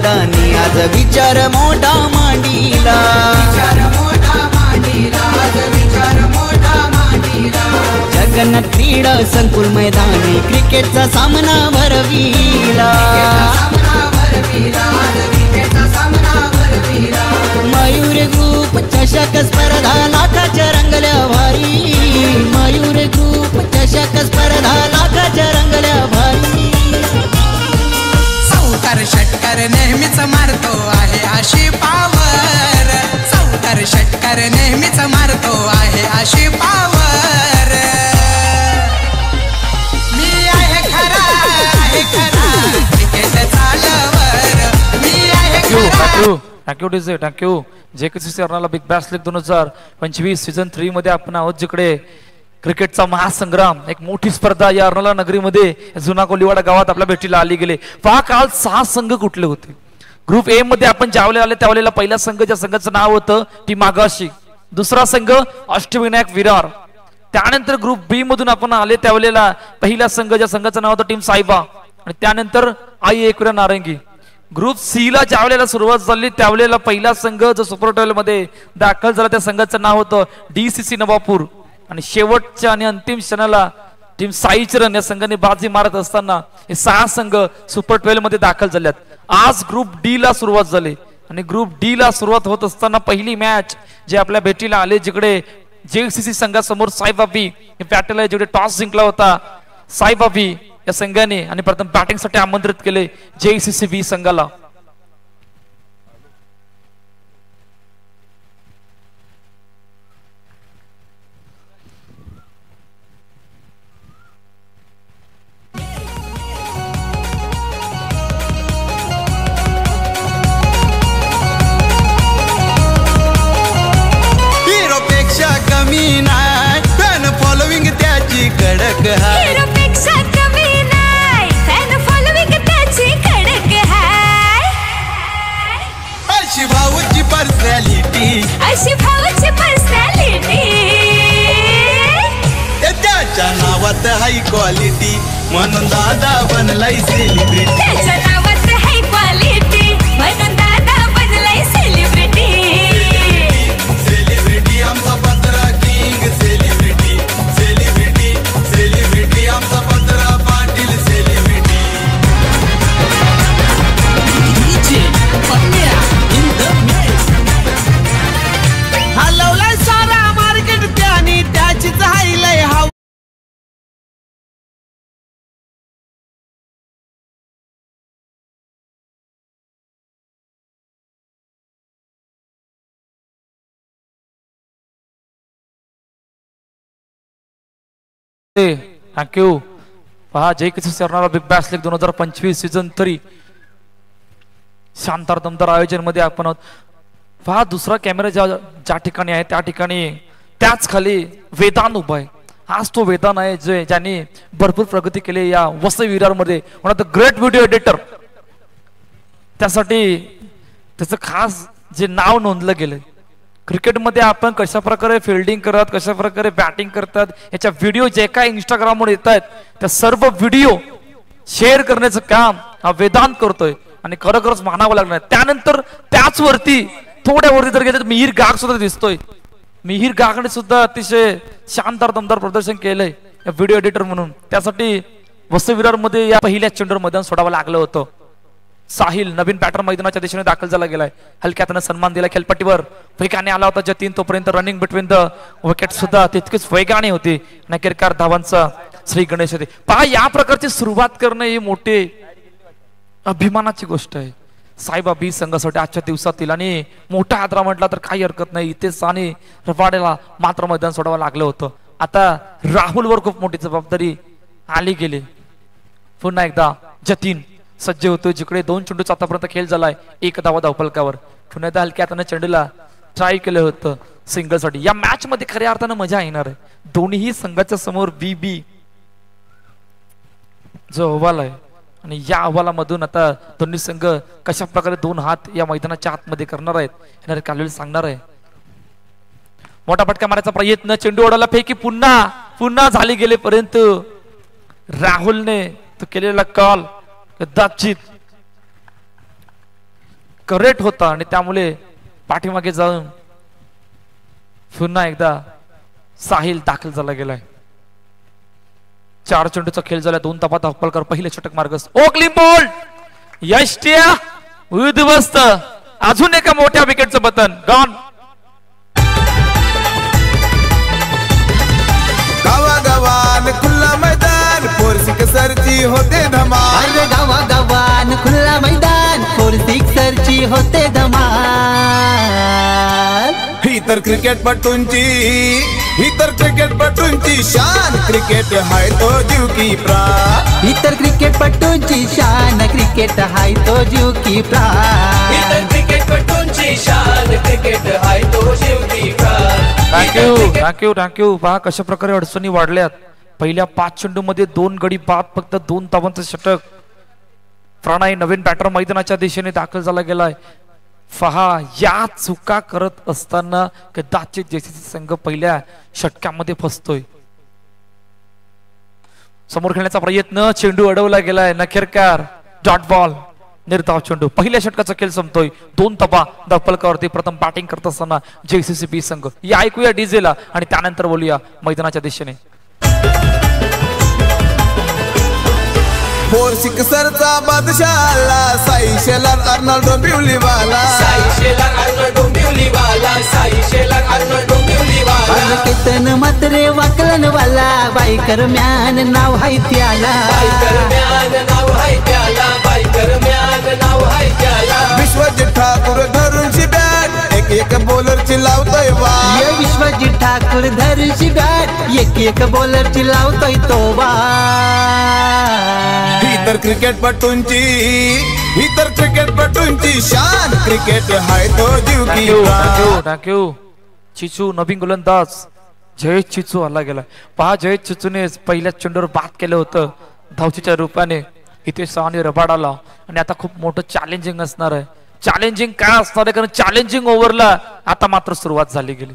मैदानी आज विचार मोठा मांडीला जगन्नाथ क्रीडा संकुल मैदानी क्रिकेटचा सामना भरविला मयूर ग्रुप चषक स्पर्धा लाखाच्या रंगल्या भारी मयूर ग्रुप चषक स्पर्धा लाखाच्या रंगल्या भारी सावकार षटकार नेहमीच मारतो आहे अशी पावर सावकार षटकार नेहमीच मारतो आहे अशी पावर मी आहे खरा क्रिकेट चालवर मी आहे खरा thank you DJ thank you JKCC Arnala big Bash league 2025 season 3 मध्ये आपण आहोत जिकडे क्रिकेटचा महासंग्राम एक मोठी स्पर्धा या अर्नाला नगरीमध्ये जुना कोलीवाडा गावात आपल्या भेटीला आली गेले पहा काल 6 संघ कुठले होते ग्रुप ए मध्ये आपण ज्यावेळेला आले त्यावेळेला पहिला संघ ज्या संघाचं नाव होतं टीम आगाशी दुसरा संघ अष्टविनायक विरार त्यानंतर ग्रुप बी मधून आपण आले त्यावेळेला पहिला संघ ज्या संघाचं नाव होतं टीम साईबा आणि त्यानंतर आई एकविरा नारंगी ग्रुप सी ला ज्या वेळेला सुरुवात झाली त्यावेळेला पहिला संघ जो सुपर 12 मध्ये दाखल झाला त्या संघाचं नाव होतं DCC नवापूर आणि शेवटच्या आणि अंतिम क्षणाला टीम साईचरण या संघाने बाजी मारत असताना हे 6 संघ सुपर 12 मध्ये दाखल झाल्यात आज ग्रुप डी ला सुरुवात झाली आणि ग्रुप डी ला सुरुवात होत असताना पहिली मॅच जे आपल्या भेटीला आले जिकडे JCC संघासमोर साईबाबी पॅटेल जिकडे टॉस जिंकला होता साईबाबी या संघाने आणि प्रथम बॅटिंग साठी आमंत्रित केले JCC बी संघाला हिरोपेक्षा कमी नाही फॅन फॉलोविंग त्याची कडक आहे अशी भाऊची पर्सनॅलिटी त्याच्या नावात हाय क्वालिटी म्हणून दादा बनलाय सेलिब्रिटी त्याच्या नावात हाय क्वालिटी म्हणून दादा बनलाय सेलिब्रिटी सेलिब्रिटी आमचा पत्रा किंग सेलिब्रिटी सेलिब्रिटी सेलिब्रिटी आमचा पत्रा पाटील सेलिब्रिटी हलवलाय सारा मार्केट त्याने त्याचीच हायलय हाव थँक्यू पहा JKCC Arnala big Bash league 2025 season 3 शानदार दमदार आयोजन मध्ये आपण आहोत पहा दुसरा कॅमेरा ज्या ठिकाणी आहे त्या ठिकाणी त्याच खाली वेदान उभा आहे आज तो वेदान आहे ज्याने भरपूर प्रगती केली या वसई विरार मध्ये one of the great video editor त्यासाठी त्याचं खास जे नाव नोंदलं गेलं क्रिकेटमध्ये आपण कशा प्रकारे फिल्डिंग करत कशा प्रकारे बॅटिंग करतात याच्या व्हिडिओ जे काय इंस्टाग्रामवर येत आहेत त्या सर्व व्हिडिओ शेअर करण्याचं काम हा वेदांत करतोय आणि खरोखरच मानावं लागणार त्यानंतर त्याच वरती थोड्या वरती जर गेले तर मिहीर गाग सुद्धा दिसतोय मिहीर गागने सुद्धा अतिशय शानदार दमदार प्रदर्शन केलंय या व्हिडिओ एडिटर म्हणून त्यासाठी वसई विरार मध्ये या पहिल्या चेंडूवर मैदान सोडावं लागलं होतं साहिल नवीन बॅटर मैदानाच्या दिशेने दाखल झाला गेलाय हलक्या त्यानं सन्मान दिला खेळपट्टीवर वेगाने आला होता जतीन तोपर्यंत रनिंग बिटवीन द विकेट सुद्धा तितकीच वेगाने होती नकेरकार धावांचा श्री गणेश होते पहा या प्रकारची सुरुवात करणं ही मोठी अभिमानाची गोष्ट आहे साईबाबी संघासाठी आजच्या दिवसातील आणि मोठा आदरा म्हटला तर काही हरकत नाही इथेच आणि रबाडेला मात्र मैदान सोडावं लागलं होतं आता राहुलवर खूप मोठी जबाबदारी आली गेली पुन्हा एकदा जतीन सज्ज होतो जिकडे 2 चेंडूचा आतापर्यंत खेळ झालाय 1 धावा धावफलकावर पुन्हा एकदा हलक्या हाताने चेंडूला ट्राय केलं होतं सिंगल साठी या मॅच मध्ये खऱ्या अर्थानं मजा येणार आहे दोन्ही संघाच्या समोर बीबी जो अहवाल आहे आणि या अहवालामधून आता दोन्ही संघ कशा प्रकारे 2 हात या मैदानाच्या आतमध्ये करणार आहेत येणारे कालवेळ सांगणार आहे मोठा फटका मारायचा प्रयत्न चेंडू ओढायला फेकी पुन्हा झाली गेले परंतु राहुलने तो केलेला कॉल कदाचित करेक्ट होता आणि त्यामुळे पाठीमागे जाऊन पुन्हा एकदा साहिल दाखल झाला गेलाय. 4 चेंडूचा खेळ झाला. 2 धावा धावपलकर पहिले षटक मार्गस. ओ क्लीन बोल्ड. यष्टिया उद्ध्वस्त. अजून एका मोठ्या विकेटचं बटन गॉन. गावागावान खुल्ला मैदान फोर सिक्सरची होते धमाल. अरे गावागावान खुल्ला मैदान 4 सिक्सरची होते धमाल. ही तर क्रिकेटपटूंची शान. क्रिकेट हाय तो जीव की प्राण. इतर क्रिकेटपटूंची शान. क्रिकेट हाय तो जीव की प्राण. थँक्यू. पहा कशा प्रकारे अडचणी वाढल्यात. पहिल्या 5 चेंडू मध्ये 2 गडी बाद, फक्त 2 धावांचं षटक. प्रणय नवीन बॅटर मैदानाच्या दिशेने दाखल झाला गेलाय. पहा या चुका करत असताना कदाचित जेसीसी संघ पहिल्या षटकामध्ये फसतोय. समोर खेळण्याचा प्रयत्न. चेंडू अडवला गेलाय. नखेरकार डॉट बॉल. निर्धाव चेंडू. पहिल्या षटकाचा खेळ संपतोय. 2 धावा धावपलकावरती. प्रथम बॅटिंग करत असताना जेसीसी बी संघ. या ऐकूया डीजेला आणि त्यानंतर बोलूया मैदानाच्या दिशेने. फोर सिक्सरचा बादशाह आला. साई शेलार अर्नाल्डो बिवलीवाला. केतन मात्रे वाकलन वाला. बायकर मॅन नाव हाय त्याला. विश्वजित ठाकूर धरूनची बॅट. एक बॉलरची लावतोय वाट. ये विश्वजित ठाकूर धरूनची बॅट. एक बॉलरची लावतोय तो वाट. ही तर क्रिकेटपटूंची शान. क्रिकेट हाय तो जीव की प्राण. थँक्यू. चिचू नवीन गोलंदाज जयेश चिचू आला गेला. पहा जयेश चिचूने पहिल्या चेंडूवर बाद केलं होतं धावचीच्या रूपाने. इथे सानी रबाडाला आणि आता खूप मोठं चॅलेंजिंग असणार आहे. चॅलेंजिंग काय असणार आहे कारण चॅलेंजिंग ओव्हरला आता मात्र सुरुवात झाली गेली.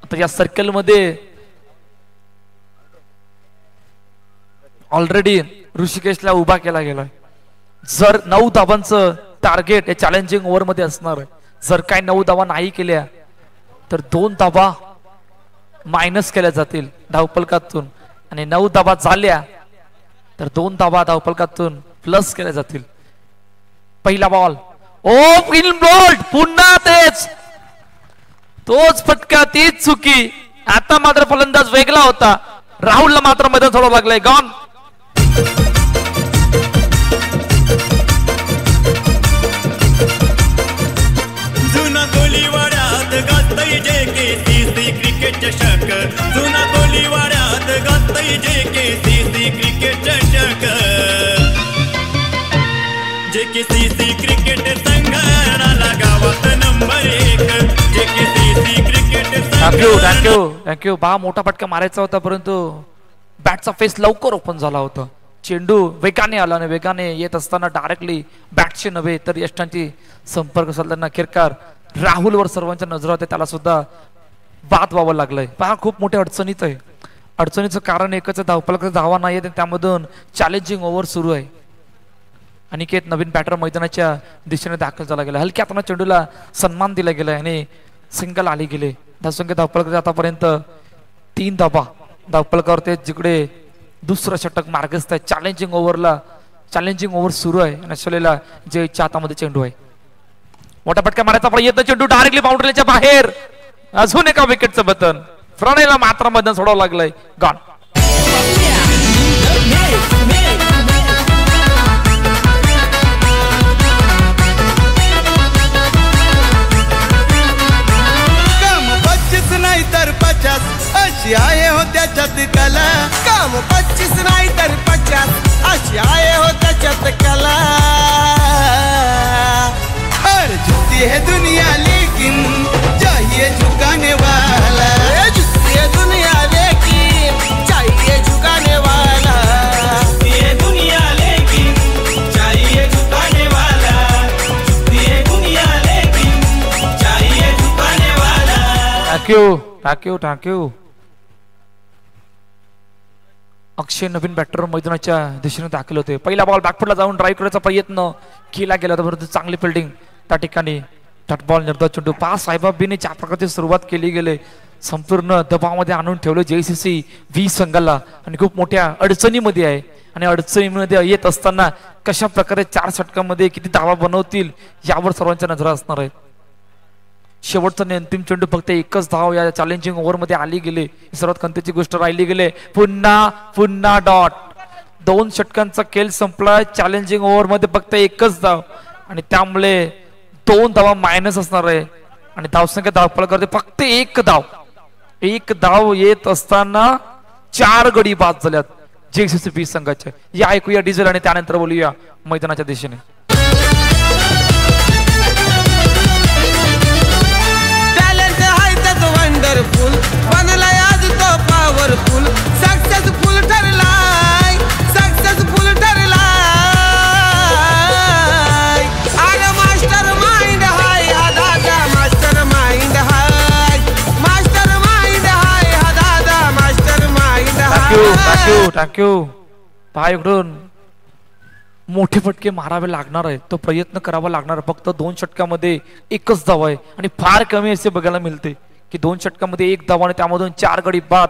आता या सर्कल मध्ये ऑलरेडी ऋषिकेशला उभा केला गेलाय. जर 9 धावांचं टार्गेट या चॅलेंजिंग ओव्हर मध्ये असणार आहे. जर काय 9 धावा नाही केल्या तर 2 धावा मायनस केल्या जातील धावपलकातून आणि 9 धावा झाल्या तर 2 धावा धावपलकातून प्लस केल्या जातील. पहिला बॉल. ओ क्लीन बोल्ड. पुन्हा तोच फटका, तीच चुकी. आता मात्र फलंदाज वेगळा होता. राहुलला मात्र मैदान सोडावं लागलंय. गॉन. जुना कोलीवाड्यात गाजतय JKCC क्रिकेट चषक. जुना कोलीवाड्यात गाजतय JKCC क्रिकेट चषक. JKCC क्रिकेट संघाला गावात नंबर 1. JKCC cricket thank you. बा मोठा फटका मारायचा होता परंतु बॅटचा फेस लवकर ओपन झाला होता. चेंडू वेगाने आला आणि वेगाने येत असताना डायरेक्टली बॅटशी नव्हे तर यष्टांची संपर्क साधताना अखेरकार राहुलवर सर्वांच्या नजर होते. त्याला सुद्धा बाद व्हावं लागलंय. पहा खूप मोठ्या अडचणीत आहे. अडचणीचं कारण एकच आहे. धावपलकाचा धावा नाही आहे त्यामधून चॅलेंजिंग ओव्हर सुरू आहे. अनिकेत नवीन बॅटर मैदानाच्या दिशेने दाखल झाला गेला. हलक्या हाताने चेंडूला सन्मान दिला गेलाय आणि सिंगल आली गेले. धावसंख्या धावपलकाच्या आतापर्यंत 3 धावा धावपलकावर ते जिकडे दुसरं षटक मार्गस्थ आहे. चॅलेंजिंग ओव्हर सुरू आहे आणि अश्वलेला जयच्या हातामध्ये चेंडू आहे. मोठा फटका मारायचा प्रयत्न. चेंडू डायरेक्टली बाउंड्रीच्या बाहेर. अजून एका विकेटचं बटन. प्रणयला मात्र मैदान सोडावं लागलंय. गॉन. नाही तर 50 अशी आहे हो त्याच्यात कला. काम 25 नाही तर 50 अशी आहे हो त्याच्यात कला. हर झुकती है दुनिया लेकिन चाहिए झुकाने वाला. झुकती है दुनिया लेकिन चाहिए झुकाने वाला. झुकती है दुनिया लेकिन चाहिए झुकाने वाला. झुकती है दुनिया लेकिन चाहिए झुकाने वाला. थँक्यू. अक्षय नवीन बॅटर मैदानाच्या दिशेने दाखल होते. पहिला बॉल बॅकफुटला जाऊन ड्राईव्ह करायचा प्रयत्न केला गेला होता परंतु चांगली फिल्डिंग त्या ठिकाणी डॉट बॉल निर्धाव चेंडू पहा साहेबाबीने ज्या प्रकारची सुरुवात केली गेले संपूर्ण दबावामध्ये आणून ठेवलं JCC व्ही संघाला आणि खूप मोठ्या अडचणीमध्ये आहे आणि अडचणीमध्ये येत असताना कशा प्रकारे 4 षटकांमध्ये किती धावा बनवतील यावर सर्वांच्या नजर असणार आहेत. शेवटचा आणि अंतिम चेंडू फक्त एकच धाव या चॅलेंजिंग ओव्हर मध्ये आली गेले सर्वात खंतेची गोष्ट राहिली गेले पुन्हा डॉट 2 षटकांचा खेळ संपला चॅलेंजिंग ओव्हर मध्ये फक्त एकच धाव आणि त्यामुळे 2 धावा मायनस असणार आहे आणि धावसंख्या धावपळ करते फक्त एक धाव येत असताना 4 गडी बाद झाल्यात JCC व्ही संघाचे. या ऐकूया डिझेल आणि त्यानंतर बोलूया मैदानाच्या दिशेने. टॅलेंट आहे त्याच वंडरफुल बनलाय आज तो पॉवरफुल सक्सेसफुल ठरलाय अरे मास्टर माइंड हाय हा दादा मास्टर माइंड हाय हा दादा मास्टर माइंड हाय. थँक्यू पहा इकडून मोठे फटके मारावे लागणार आहे तो प्रयत्न करावा लागणार फक्त 2 षटकामध्ये एकच धाव आहे आणि फार कमी असे बघायला मिळते की 2 षटकामध्ये एक धाव आणि त्यामधून 4 गडी बाद.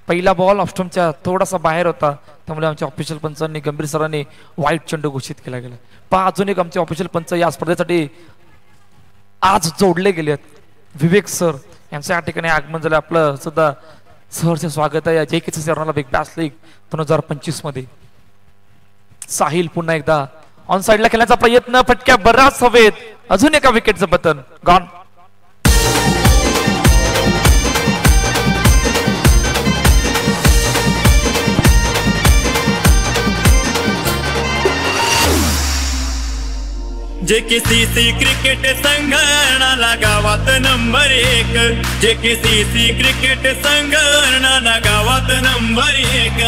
पहिला बॉल ऑफस्टम्पच्या थोडासा बाहेर होता त्यामुळे आमच्या ऑफिशियल पंचांनी गंभीर सरांनी वाईट चेंडू घोषित केला गेला. पहा अजून एक आमचे ऑफिशियल पंच या स्पर्धेसाठी आज जोडले गेलेत विवेक सर यांचं या ठिकाणी आगमन झालं. आपलं सुद्धा सहर्ष स्वागत आहे या JKC बिग बॅश लीग 2025 मध्ये. साहिल पुन्हा एकदा ऑन साइडला खेळण्याचा प्रयत्न फटक्या बराच हवेत अजून एका विकेटचं बटन गॉन. JKCC क्रिकेट संघटनाला गावात नंबर 1 JKCC क्रिकेट संघटनाला गावात नंबर 1.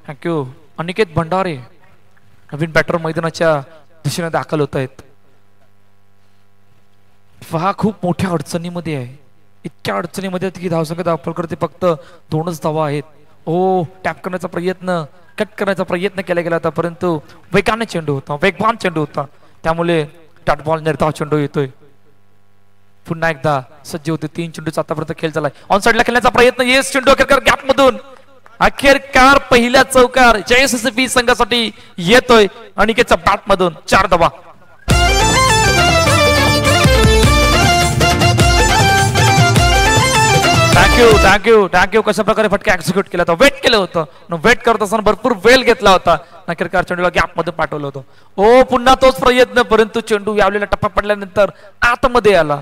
थँक्यू अनिकेत भंडारे नवीन बॅटर मैदानाच्या दिशेने दाखल होत आहेत. हा खूप मोठ्या अडचणीमध्ये आहे इतक्या अडचणीमध्ये की धावसंख्या धावपळ करते फक्त 2च धावा आहेत. टॅप करण्याचा प्रयत्न कट करण्याचा प्रयत्न केला गेला होता परंतु वेगाने चेंडू होता वेगवान चेंडू होता त्यामुळे डॉट बॉल निर्धाव चेंडू येतोय. पुन्हा एकदा सज्ज होते 3 चेंडूचा आतापर्यंत खेळ झालाय. ऑन साइडला खेळण्याचा प्रयत्न येस चेंडू अखेरकार गॅप मधून अखेरकार पहिल्या चौकार JCC व्ही संघासाठी येतोय अनिकेतच्या बॅट मधून 4 धावा. थँक्यू कशा प्रकारे फटका एक्झिक्यूट केला होता वेट केलं होतं वेट करत असताना भरपूर वेळ घेतला होता अखेरकार चेंडूला गॅप मध्ये पाठवलं होतं. पुन्हा तोच प्रयत्न परंतु चेंडू यावलेला टप्पा पडल्यानंतर आतमध्ये आला.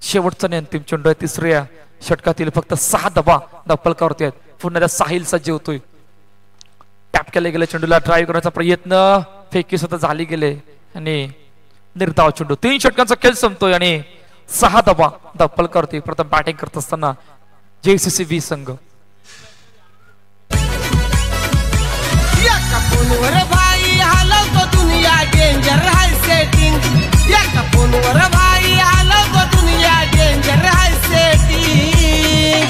शेवटचा आणि अंतिम चेंडू आहे 3ऱ्या षटकातील फक्त 6 धावा धावफलकावरती आहेत. पुन्हा त्या साहिल सज्ज होतोय टॅप केले गेले चेंडूला ड्राईव्ह करण्याचा प्रयत्न फेकी सुद्धा झाली गेले आणि निर्धाव चेंडू 3 षटकांचा खेळ संपतोय आणि 6 धावा धावफलकावरती प्रथम बॅटिंग करत असताना JCC व्ही संघ. फोनवर भाई हलवतो दुनिया डेंजर हाय सेटिंग एका फोनवर भाई हलवतो दुनिया डेंजर हाय सेटिंग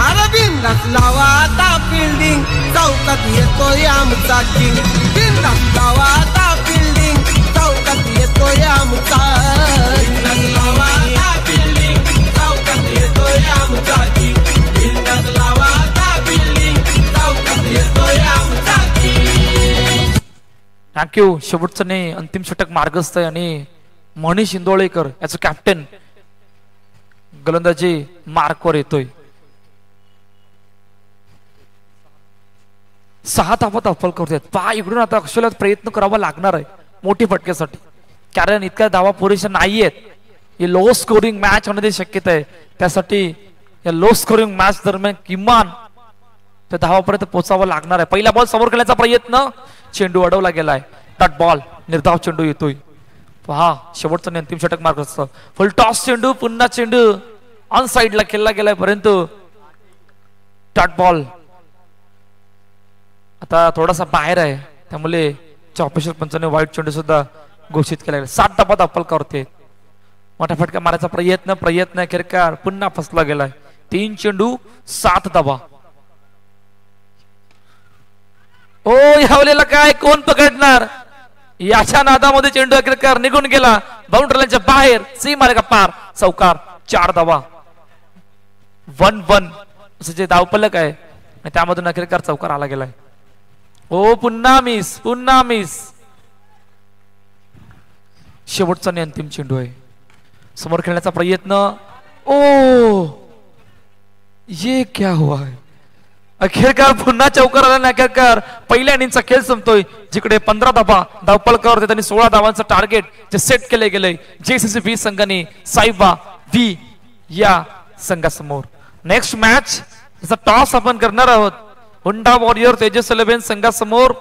अरे बिंदास लावा आता फिल्डिंग चौकात येतोय आमचा किंग बिंदास लावा आता फिल्डिंग चौकात येतोय आमचा बिंदास लावा आता फिल्डिंग चौकात येतोय आमचा किंग बिंदास लावा आता फिल्डिंग चौकात येतोय आमचा थँक्यू. शेवटचं नाही अंतिम षटक मार्गस्थ आहे आणि मनीष इंदोळेकर याचं कॅप्टन गोलंदाजी मार्कवर येतोय. 6 धावा धावफल करतात. पहा इकडून आता अक्षरला प्रयत्न करावा लागणार आहे मोठी फटक्यासाठी कारण इतक्या धावा पुरेशा नाहीयेत. हे लो स्कोरिंग मॅच होण्याची शक्यता आहे त्यासाठी या लो स्कोरिंग मॅच दरम्यान किमान त्या धावापर्यंत पोहोचावं लागणार आहे. पहिला बॉल समोर खेळण्याचा प्रयत्न चेंडू अडवला गेलाय डॉट बॉल निर्धाव चेंडू येतोय. पहा शेवटचा आणि अंतिम षटक मार्ग असतं फुल टॉस चेंडू पुन्हा चेंडू ऑन साइडला खेळला गेलाय परंतु डॉट बॉल आता थोडासा बाहेर आहे त्यामुळे ऑफिशियल पंचाने वाईट चेंडू सुद्धा घोषित केला गेला. 7 धावा धावफलकावरती मोठा फटका मारायचा प्रयत्न अखेरकार पुन्हा फसला गेलाय. 3 चेंडू 7 धावा. ओ यावलेला काय कोण पकडणार? याच्या नादामध्ये चेंडू अखेरकर निघून गेला बाउंड्रीच्या बाहेर, सीमारेखा पार, चौकार, 4 धावा. 1-1 असं जे धावफलक आहे त्यामधून अखेरकार चौकार आला गेलाय. ओ पुन्हा मिस, पुन्हा मिस. शेवटचा आणि अंतिम चेंडू आहे. समोर खेळण्याचा प्रयत्न. ओ ये क्या हुआ है? अखेरकार पुन्हा चौकार आला. अखेरकार पहिल्या इनिंगचा खेळ संपतोय, जिकडे 15 धावा धावफलकावर होते त्यांनी 16 धावांचं टार्गेट जे सेट केले गेले JCC बी संघाने साईबा व्ही या संघासमोर. नेक्स्ट मॅच टॉस आपण करणार आहोत. हुंडा वॉरियर तेजस 11 संघासमोर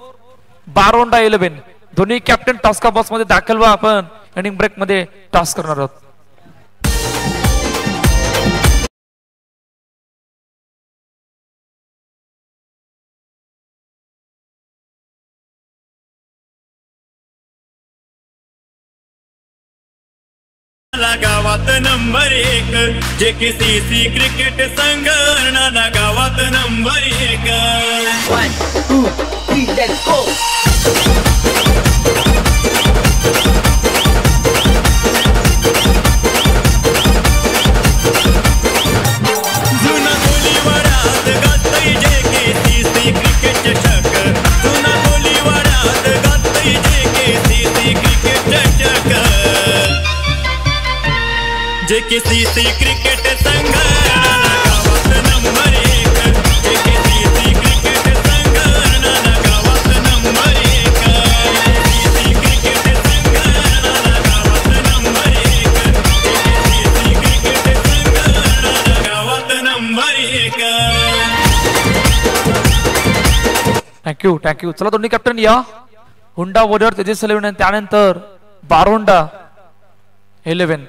बारोंडा 11. दोन्ही कॅप्टन टॉस का बॉक्स मध्ये दाखल व्हा. आपण इनिंग ब्रेक मध्ये टॉस करणार आहोत. गावात नंबर 1 JKCC क्रिकेट संघ अर्णाला गावात नंबर 1. 1, 2, 3, let's go. जुना गोलीवाडात गाजतय JKCC क्रिकेट चषक. जुना गोलीवाडात गाजतय JKCC क्रिकेट चषक. JKCC क्रिकेट संघ गावात नंबर 1. JKCC क्रिकेट संघ गावात नंबर 1. JKCC क्रिकेट संघ गावात नंबर 1. JKCC क्रिकेट संघ गावात नंबर 1. थँक्यू. चला दोन्ही कॅप्टन या. हुंडा वॉरियर तेजस 11 आणि त्यानंतर बारोंडा 11.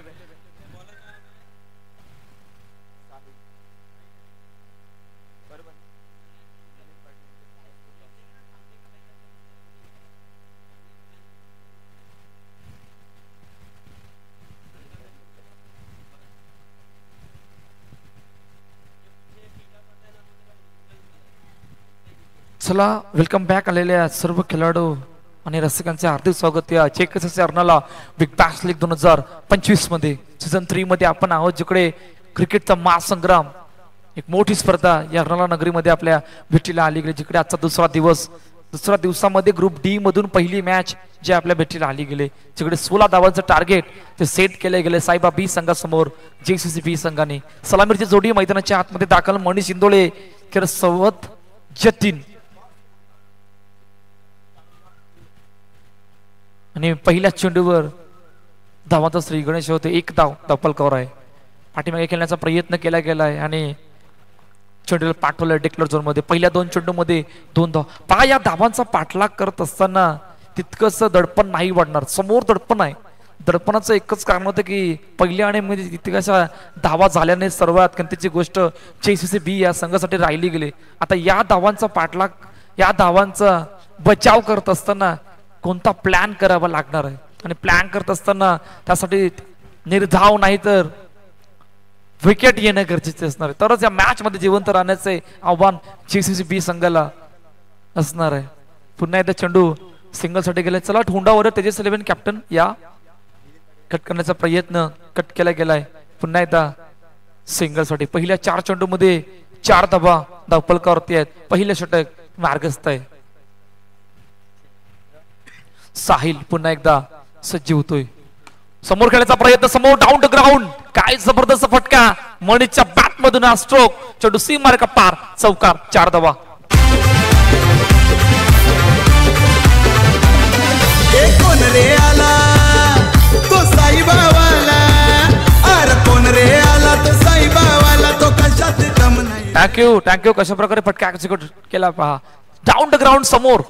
चला वेलकम बॅक आलेल्या सर्व खेळाडू आणि रसिकांचे हार्दिक स्वागत या JKCC Arnala big Bash league 2025 मध्ये सीझन 3 मध्ये आपण आहोत, जिकडे क्रिकेटचा महासंग्राम एक मोठी स्पर्धा या अर्नाला नगरीमध्ये आपल्या भेटीला आली गेली. जिकडे आजचा दुसरा दिवसामध्ये ग्रुप डी मधून पहिली मॅच जे आपल्या भेटीला आली गेले, जिकडे 16 धावांचं टार्गेट ते सेट केले गेले साईबा बी संघासमोर JCC बी संघाने. सलामीची जोडी मैदानाच्या आतमध्ये दाखल. मनीष इंदोळे सवत जतीन आणि पहिल्या चेंडूवर धावाचा श्री गणेश होते. 1 धाव धावफलकावर आहे. पाठीमागे खेळण्याचा प्रयत्न केला गेलाय आणि चेंडूला पाठवलं डेक्लर झोन मध्ये. पहिल्या 2 चेंडूमध्ये 2 धाव. पहा या धावांचा पाठलाग करत असताना तितकंच दडपण नाही वाढणार. समोर दडपण आहे. दडपणाचं एकच कारण होतं की पहिल्या आणि मध्ये तितक्याशा धावा झाल्याने सर्वात गमतीची गोष्ट JCC बी या संघासाठी राहिली गेली. आता या धावांचा पाठलाग, या धावांचा बचाव करत असताना कोणता प्लॅन करावा लागणार आहे आणि प्लॅन करत असताना त्यासाठी निर्धाव नाही तर विकेट येणं गरजेचे असणार आहे. तरच या मॅच मध्ये जिवंत राहण्याचे आव्हान JCC बी संघाला असणार आहे. पुन्हा एकदा चेंडू सिंगल साठी गेलाय. चला हुंडा वॉरियर तेजस 11 कॅप्टन या. कट करण्याचा प्रयत्न कट केला गेलाय. पुन्हा एकदा सिंगल साठी. पहिल्या 4 चेंडू मध्ये 4 धावा धावफलकावरती आहेत. पहिलं षटक मार्गस्थ आहे. साहिल पुन्हा एकदा सज्ज होतोय. समोर खेळण्याचा प्रयत्न. समोर डाऊन द ग्राउंड. काय जबरदस्त फटका. मनीषच्या बॅट मधून हा स्ट्रोक. चेंडू सीमारेखा पार, चौकार, 4 धावा. कोण रे आला तो साईबावाला. अरे कोण रे आला तो साईबावाला. तो कशात दम नाही. थँक्यू. कशा प्रकारे फटका एक्झिक्यूट केला पहा. डाऊन द ग्राउंड समोर.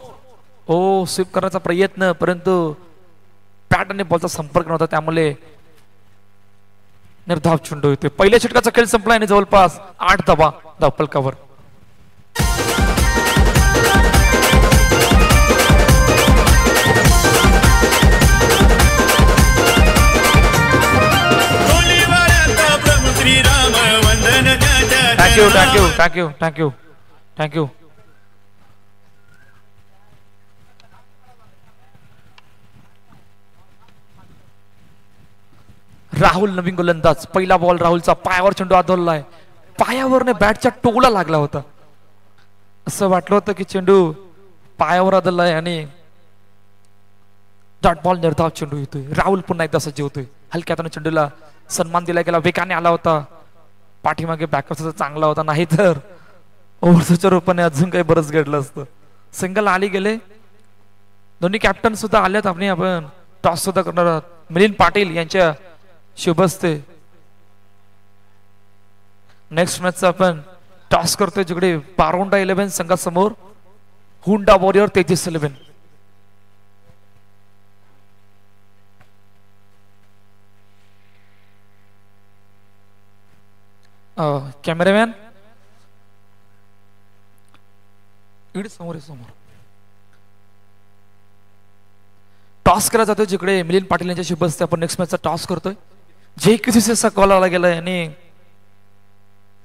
ओ स्वीप करण्याचा प्रयत्न, परंतु बॅट आणि बॉलचा संपर्क नव्हता, त्यामुळे निर्धाव चेंडू येते. पहिल्या षटकाचा खेळ संपला आणि जवळपास 8 धावा धावफलकावर. राहुल नवीन गोलंदाज. पहिला बॉल राहुलचा पायावर चेंडू आदळलाय. पायावरने बॅटच्या टोला लागला होता. असं वाटलं होतं की चेंडू पायावर आदळलाय आणि डॉट बॉल निर्धाव चेंडू येतोय. राहुल पुन्हा एकदा सज्ज होतोय. हलक्या हाताने चेंडूला सन्मान दिला गेला. वेगाने आला होता. पाठीमागे बॅकअप चांगला होता. नाही तर ओव्हरच्या रूपाने अजून काही बरंच घडलं असतं. सिंगल आली गेले. दोन्ही कॅप्टन सुद्धा आल्यात. आपण टॉस सुद्धा करणार आहोत. मिलिंद पाटील यांच्या शुभस्ते नेक्स्ट मॅचचा आपण टॉस करतोय. जिकडे बारोंडा 11 संघासमोर हुंडा वॉरियर तेजस 11. कॅमेरामॅन इकडे समोर टॉस केला जातोय. जिकडे मिलिंद पाटील यांच्या शुभ हस्ते आपण नेक्स्ट मॅचचा टॉस करतोय. जे किसीचा कॉल आला गेलाय आणि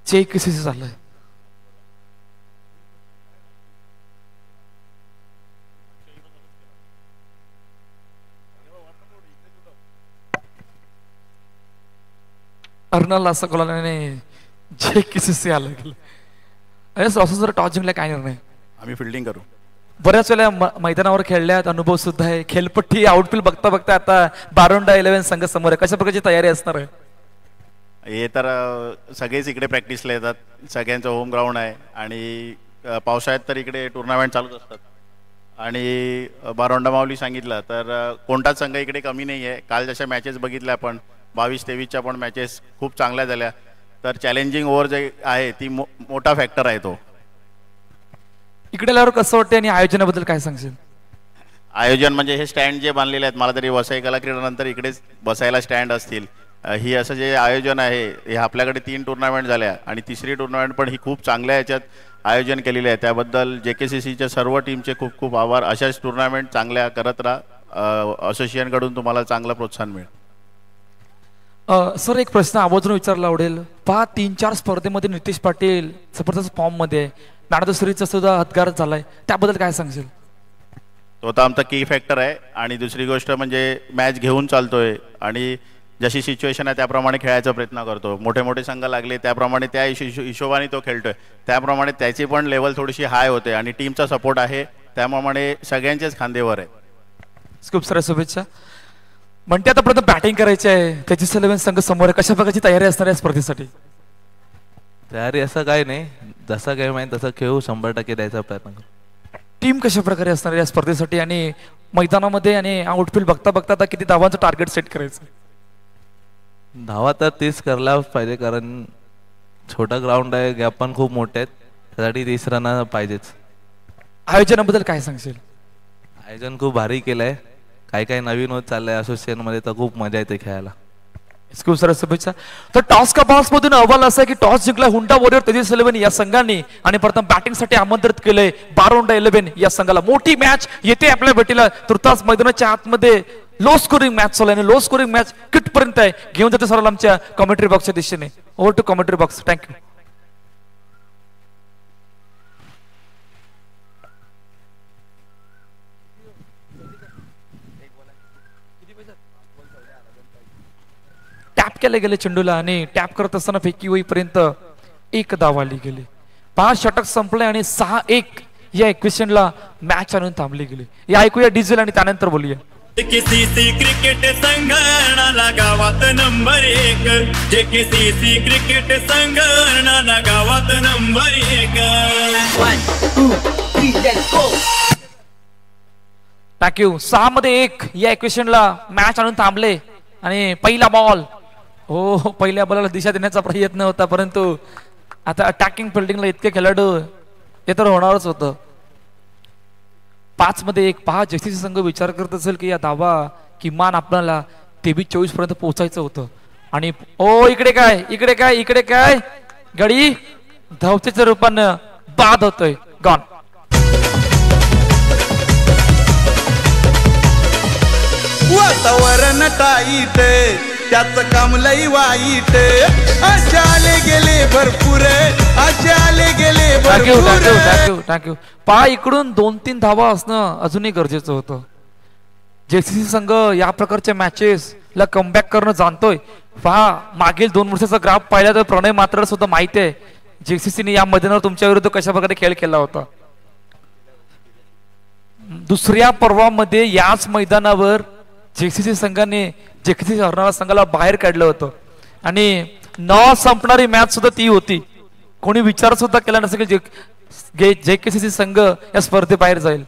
जे किसीसी झालंय. अर्नल असं कॉल आल्याने जे किसीसी आलं गेलं. असं जर टॉस जिंकला काय निर्णय. आम्ही फिल्डिंग करू. बऱ्याच वेळेला मैदानावर खेळल्यात. अनुभव सुद्धा आहे. खेळपट्टी आउटफील्ड बघता बघता आता बारोंडा 11 संघ समोर आहे. कशा प्रकारची तयारी असणार आहे. हे तर सगळेच इकडे प्रॅक्टिसला येतात. सगळ्यांचं होम ग्राउंड आहे आणि पावसाळ्यात तर इकडे टुर्नामेंट चालूच असतात. आणि बारोंडा माऊली सांगितलं तर कोणताच संघ इकडे कमी नाही आहे. काल जशा मॅचेस बघितल्या आपण 22-23च्या पण मॅचेस खूप चांगल्या झाल्या. तर चॅलेंजिंग ओव्हर जे आहे ती मोठा फॅक्टर आहे तो. इकडे आल्यावर कसं वाटतं आणि आयोजनाबद्दल काय सांगशील. आयोजन म्हणजे हे स्टँड जे बांधलेले आहेत. मला तरी वसई कला क्रीडानंतर इकडेच बसायला स्टँड असतील. ही असं जे आयोजन आहे हे आपल्याकडे 3 टुर्नामेंट झाल्या आणि तिसरी टुर्नामेंट पण ही खूप चांगल्या याच्यात आयोजन केलेले आहे. त्याबद्दल JKCCच्या सर्व टीमचे खूप खूप आभार. अशाच टुर्नामेंट चांगल्या करत राहा. असोसिएशनकडून तुम्हाला चांगलं प्रोत्साहन मिळेल. सर एक प्रश्न आवर्जून विचारला आवडेल. 3-4 स्पर्धेमध्ये नितेश पाटील जबरदस्त फॉर्म मध्ये आहे. नाडदुसरीचा सुद्धा हत्यार झालाय. त्याबद्दल काय सांगशील. तो तर आमचा की फॅक्टर आहे. आणि दुसरी गोष्ट म्हणजे मॅच घेऊन चालतोय आणि जशी सिच्युएशन आहे त्याप्रमाणे खेळायचा प्रयत्न करतो. मोठे मोठे संघ लागले त्याप्रमाणे त्या हिशोबाने तो खेळतोय. त्याप्रमाणे त्याची पण लेवल थोडीशी हाय होते आणि टीमचा सपोर्ट आहे. त्याप्रमाणे सगळ्यांचेच खांदेवर आहे. खूप साऱ्या शुभेच्छा. म्हणते आता प्रथम बॅटिंग करायची आहे. तेजस 11 संघ समोर आहे. कशा प्रकारची तयारी असणार आहे स्पर्धेसाठी. तयारी असं काय नाही. जसा गेम आहे तसं खेळू. 100% द्यायचा प्रयत्न करू. टीम कशा प्रकारे असणार आहे या स्पर्धेसाठी आणि मैदानामध्ये आणि आउटफील्ड बघता बघता आता किती धावांचं टार्गेट सेट करायचं. धावा तर 30 करायला पाहिजे कारण छोटा ग्राउंड आहे. गॅप पण खूप मोठे आहेत. त्यासाठी 30 रन पाहिजेच. आयोजनाबद्दल काय सांगशील. आयोजन खूप भारी केलंय. काही नवीन होत चाललंय असोसिएशन मध्ये तर खूप मजा येते खेळायला. खूप साऱ्या शुभेच्छा. तर टॉस का बॉक्स मधून अहवाल असा आहे की टॉस जिंकला हुंडा वॉरियर तेजस 11 या संघाने आणि प्रथम बॅटिंगसाठी आमंत्रित केलंय बारोंडा 11 या संघाला. मोठी मॅच येते आपल्या भेटीला. तुर्तास मैदानाच्या आतमध्ये लो स्कोरिंग मॅच चालू आहे. लो स्कोरिंग मॅच किटपर्यंत आहे घेऊन जाते सर आमच्या कॉमेंट्री बॉक्सच्या दिशेने. Over to commentary box. Thank you. Tap केले गेले चेंडूला आणि टॅप करत असताना फेकी होईपर्यंत 1 धाव आली गेली. 5 षटक संपले आणि 6-1 या इक्वेशनला मॅच आणून थांबली गेली. या ऐकूया डिझेल आणि त्यानंतर बोलूया. JKCC क्रिकेट संघटना गावात नंबर 1. JKCC क्रिकेट संघटना गावात नंबर 1. 1, 2, 3 let's go. थँक्यू. 6 मध्ये 1 या इक्वेशनला मॅच आणून थांबले आणि पहिला बॉल. हो पहिल्या बॉलला दिशा देण्याचा प्रयत्न होता परंतु आता अटॅकिंग फिल्डिंगला इतके खेळाडू हे तर होणारच होतं. 5 मध्ये 1. पहा JKCC संघ विचार करत असेल की या धावा किमान आपल्याला 23-24 पर्यंत पोहोचायचं होतं आणि इकडे काय गडी धावतेच्या रूपानं बाद होतोय. गॉन. वातावरण टाईट त्याच काम लई वाईट. असे आले गेले भरपूर. थँक्यू. पहा इकडून 2-3 धावा असणं अजूनही गरजेचं होतं. JKCC संघ या प्रकारच्या मॅचेस ला कमबॅक करणं जाणतोय. पहा मागील 2 वर्षाचा ग्राफ पाहिला तर प्रणय मात्र सुद्धा माहिती आहे जेसीसीने या मैदानावर तुमच्या विरुद्ध कशा प्रकारे खेळ केला होता. दुसऱ्या पर्वामध्ये याच मैदानावर जेसीसी संघाने जेसीसी हरणारा संघाला बाहेर काढलं होतं आणि न संपणारी मॅच सुद्धा ती होती. कोणी विचार सुद्धा केला नसेल की जेकेसीसी संघ या स्पर्धेबाहेर जाईल.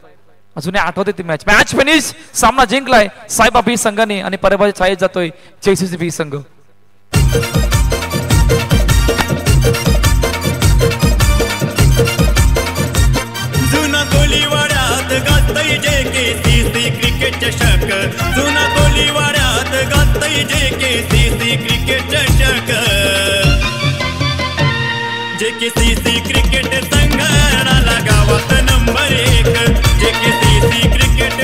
अजूनही आठवते ती मॅच. मॅच फिनिश, सामना जिंकलाय साईबाब बी संघाने आणि पराभवाच्या छायेत जातोय जेसीसी बी संघ. जुना कोलीवाड्यात गाजतय जेकेसीसी क्रिकेट चषक. जुना कोलीवाड्यात गाजतय जेकेसीसी क्रिकेट चषक. जेकेसीसी क्रिकेट संघाला गावात नंबर 1. JKCC cricket